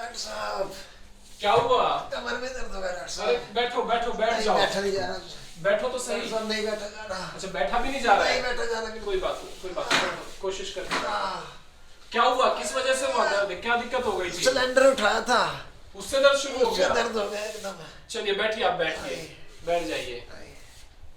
Doctor साहब क्या हुआ? कमर में दर्द हो गया डॉक्टर अरे साहब। बैठो बैठो, बैठ नहीं जाओ। बैठा नहीं जा रहा। बैठो तो डॉक्टर सही। साहब नहीं बैठा जा रहा। अच्छा बैठा भी नहीं जा रहा नहीं है? बैठा जा रहा। कोई बात नहीं, कोई बात नहीं, कोशिश करते हैं। आह, क्या हुआ? किस वजह से हुआ दर्द? क्या दिक्कत हो गई थी? सिलेंडर उठाया था, उससे दर्द शुरू हो उससे गया? दर्द हो गया एकदम। चलिए बैठिए, आप बैठिए, बैठ जाइए। आई।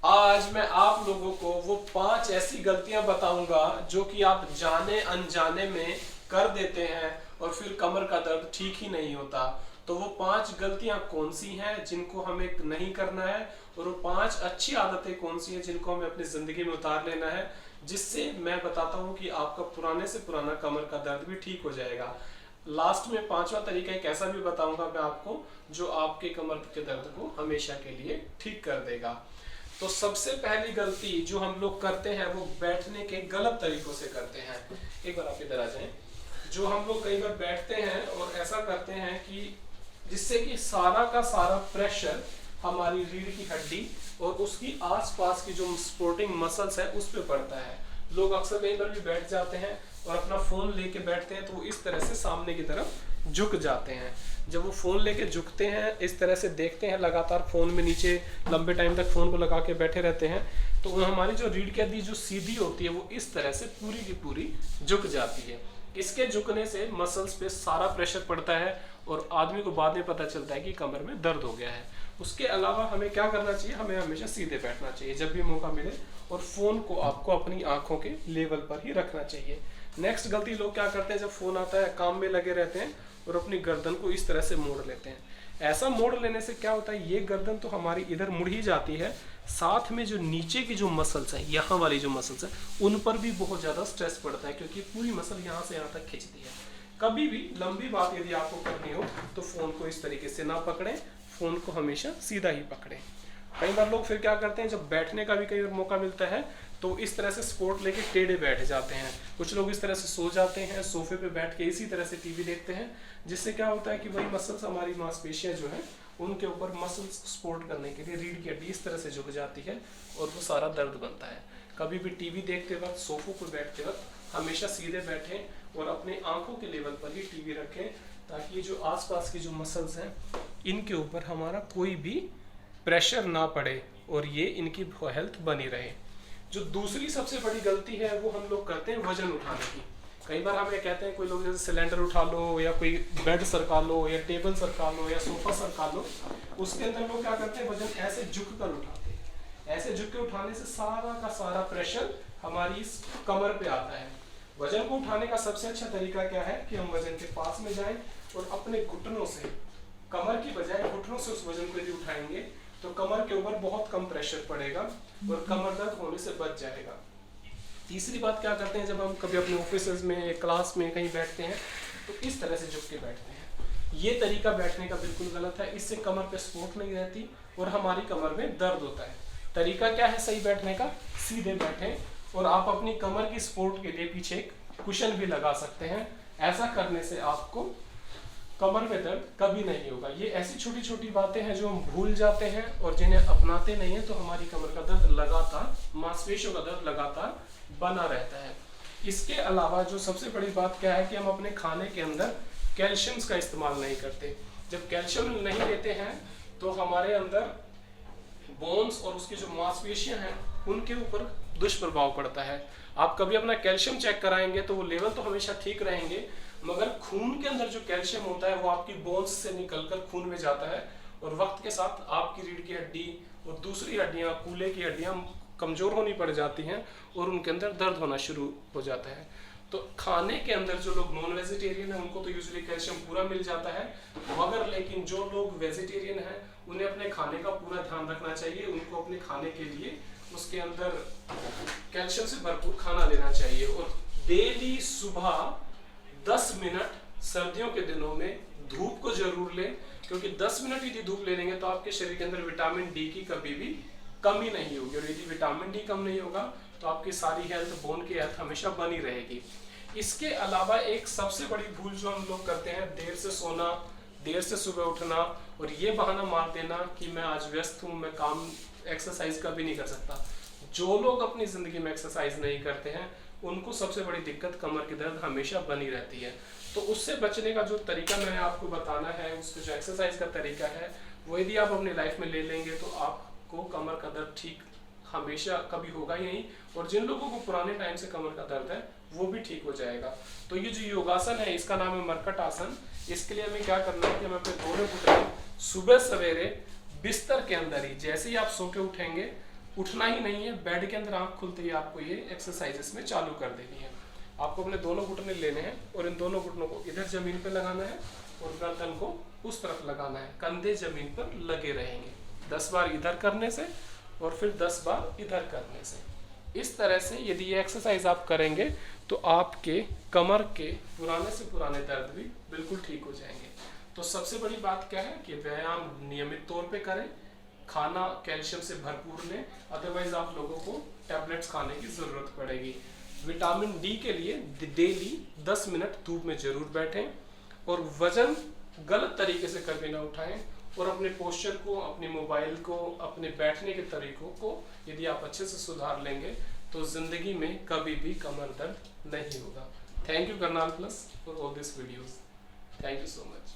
आज मैं आप लोगों को वो 5 ऐसी गलतियां बताऊंगा जो कि आप जाने अनजाने में कर देते हैं और फिर कमर का दर्द ठीक ही नहीं होता। तो वो 5 गलतियां कौन सी हैं जिनको हमें नहीं करना है, और वो 5 अच्छी आदतें कौन सी हैं जिनको हमें अपनी जिंदगी में उतार लेना है, जिससे मैं बताता हूँ कि आपका पुराने से पुराना कमर का दर्द भी ठीक हो जाएगा। लास्ट में 5वां तरीका एक ऐसा भी बताऊंगा मैं आपको जो आपके कमर के दर्द को हमेशा के लिए ठीक कर देगा। तो सबसे पहली गलती जो हम लोग करते हैं वो बैठने के गलत तरीकों से करते हैं। एक बार आप इधर आ जाएं। जो हम लोग कई बार बैठते हैं और ऐसा करते हैं कि जिससे कि सारा का सारा प्रेशर हमारी रीढ़ की हड्डी और उसकी आसपास की जो सपोर्टिंग मसल्स है उस पर पड़ता है। लोग अक्सर कई बार भी बैठ जाते हैं और अपना फोन लेके बैठते हैं तो वो इस तरह से सामने की तरफ झुक जाते हैं। जब वो फोन लेके झुकते हैं, इस तरह से देखते हैं, लगातार फोन में नीचे लंबे टाइम तक फोन को लगा के बैठे रहते हैं, तो हमारी जो रीढ़ की हड्डी जो सीधी होती है वो इस तरह से पूरी की पूरी झुक जाती है। इसके झुकने से मसल्स पे सारा प्रेशर पड़ता है और आदमी को बाद में पता चलता है कि कमर में दर्द हो गया है। उसके अलावा हमें क्या करना चाहिए? हमें हमेशा सीधे बैठना चाहिए जब भी मौका मिले, और फोन को आपको अपनी आंखों के लेवल पर ही रखना चाहिए। नेक्स्ट गलती लोग क्या करते हैं, जब फोन आता है काम में लगे रहते हैं और अपनी गर्दन को इस तरह से मोड़ लेते हैं। ऐसा मोड़ लेने से क्या होता है, ये गर्दन तो हमारी इधर मुड़ ही जाती है, साथ में जो नीचे की जो मसल्स हैं, यहाँ वाली जो मसल्स हैं, उन पर भी बहुत ज़्यादा स्ट्रेस पड़ता है क्योंकि पूरी मसल यहाँ से यहाँ तक खींचती है। कभी भी लंबी बात यदि आपको करनी हो तो फ़ोन को इस तरीके से ना पकड़ें, फ़ोन को हमेशा सीधा ही पकड़ें। कई बार लोग फिर क्या करते हैं, जब बैठने का भी कई बार मौका मिलता है तो इस तरह से सपोर्ट लेके टेढ़े बैठ जाते हैं। कुछ लोग इस तरह से सो जाते हैं, सोफे पे बैठ के इसी तरह से टीवी देखते हैं, जिससे क्या होता है कि वही मसल्स, हमारी मांसपेशियां जो हैं उनके ऊपर मसल्स सपोर्ट करने के लिए रीढ़ की हड्डी इस तरह से झुक जाती है और वो सारा दर्द बनता है। कभी भी टीवी देखते वक्त, सोफों पर बैठते वक्त हमेशा सीधे बैठें और अपने आंखों के लेवल पर ही टीवी रखें, ताकि ये जो आसपास की जो मसल्स हैं इनके ऊपर हमारा कोई भी प्रेशर ना पड़े और ये इनकी हेल्थ बनी रहे। जो दूसरी सबसे बड़ी गलती है वो हम लोग करते हैं वजन उठाने की। कई बार हमें कहते हैं कोई लोग, जैसे सिलेंडर उठा लो या कोई बेड सरका लो या टेबल सरका लो या सोफा सरका लो, उसके अंदर लोग क्या करते हैं, वजन ऐसे झुक कर उठाते हैं। ऐसे झुक के उठाने से सारा का सारा प्रेशर हमारी इस कमर पे आता है। वजन को उठाने का सबसे अच्छा तरीका क्या है कि हम वजन के पास में जाएं और अपने घुटनों से, कमर की बजाय घुटनों से उस वजन को यदि उठाएंगे तो कमर के ऊपर बहुत कम प्रेशर पड़ेगा और कमर दर्द होने से बच जाएगा। तीसरी बात क्या करते हैं, जब हम कभी अपने ऑफिस में, क्लास में कहीं बैठते हैं तो इस तरह से झुक के बैठते हैं। ये तरीका बैठने का बिल्कुल गलत है, इससे कमर पे सपोर्ट नहीं रहती और हमारी कमर में दर्द होता है। तरीका क्या है सही बैठने का? सीधे बैठें और आप अपनी कमर की सपोर्ट के लिए पीछे एक कुशन भी लगा सकते हैं। ऐसा करने से आपको कमर में दर्द कभी नहीं होगा। ये ऐसी छोटी छोटी बातें हैं जो हम भूल जाते हैं और जिन्हें अपनाते नहीं है तो हमारी कमर का दर्द लगातार, मांसपेशियों का दर्द लगातार बना रहता है। इसके अलावा जो सबसे बड़ी बात क्या है कि हम अपने खाने के अंदर कैल्शियम का इस्तेमाल नहीं करते। जब कैल्शियम नहीं लेते हैं तो हमारे अंदर बोन्स और उसकी जो मांसपेशियां हैं उनके ऊपर दुष्प्रभाव पड़ता है। आप कभी अपना कैल्शियम चेक कराएंगे तो वो लेवल तो हमेशा ठीक रहेंगे, मगर खून के अंदर जो कैल्शियम होता है वो आपकी बोन्स से निकलकर खून में जाता है और वक्त के साथ आपकी रीढ़ की हड्डी और दूसरी हड्डियां, कूल्हे की हड्डियां कमजोर होनी पड़ जाती हैं और उनके अंदर दर्द होना शुरू हो जाता है। तो खाने के अंदर जो लोग नॉन वेजिटेरियन हैं उनको तो यूजुअली कैल्शियम पूरा मिल जाता है, मगर लेकिन जो लोग वेजिटेरियन हैं उन्हें अपने खाने का पूरा ध्यान रखना चाहिए। उनको अपने खाने के लिए उसके अंदर कैल्शियम से भरपूर खाना लेना चाहिए और डेली सुबह 10 मिनट सर्दियों के दिनों में धूप को जरूर लें, क्योंकि 10 मिनट यदि धूप ले लेंगे तो आपके शरीर के अंदर विटामिन डी की कभी भी कमी नहीं होगी और यदि विटामिन डी कम नहीं होगा तो आपकी सारी हेल्थ, बोन की हेल्थ हमेशा बनी रहेगी। इसके अलावा एक सबसे बड़ी भूल जो हम लोग करते हैं, देर से सोना, देर से सुबह उठना और ये बहाना मार देना कि मैं आज व्यस्त हूँ, मैं काम, एक्सरसाइज का भी नहीं कर सकता। जो लोग अपनी जिंदगी में एक्सरसाइज नहीं करते हैं उनको सबसे बड़ी दिक्कत कमर की दर्द हमेशा बनी रहती है। तो उससे बचने का जो तरीका मैंने आपको बताना है, उसके जो एक्सरसाइज का तरीका है, वो यदि आप अपनी लाइफ में ले लेंगे तो आपको कमर का दर्द ठीक हमेशा कभी होगा ही नहीं, और जिन लोगों को पुराने टाइम से कमर का दर्द है वो भी ठीक हो जाएगा। तो ये जो योगासन है इसका नाम है मरकट आसन। इसके लिए हमें क्या करना है कि हमें अपने दोनों घुटने सुबह सवेरे बिस्तर के अंदर ही, जैसे ही आप सो के उठेंगे, उठना ही नहीं है, बेड के अंदर आंख खुलते ही आपको ये एक्सरसाइजेस में चालू कर देनी है। आपको अपने दोनों घुटने लेने हैं और इन दोनों घुटनों को इधर जमीन पे लगाना है और गर्दन को उस तरफ लगाना है, कंधे जमीन पर लगे रहेंगे। 10 बार इधर करने से और फिर 10 बार इधर करने से। इस तरह से यदि ये एक्सरसाइज आप करेंगे तो आपके कमर के पुराने से पुराने दर्द भी बिल्कुल ठीक हो जाएंगे। तो सबसे बड़ी बात क्या है कि व्यायाम नियमित तौर पे करें, खाना कैल्शियम से भरपूर लें, अदरवाइज आप लोगों को टैबलेट्स खाने की ज़रूरत पड़ेगी। विटामिन डी के लिए डेली 10 मिनट धूप में जरूर बैठें, और वजन गलत तरीके से कभी ना उठाएं, और अपने पोस्चर को, अपने मोबाइल को, अपने बैठने के तरीकों को यदि आप अच्छे से सुधार लेंगे तो ज़िंदगी में कभी भी कमर दर्द नहीं होगा। Thank you Karnal plus for all this videos. Thank you so much.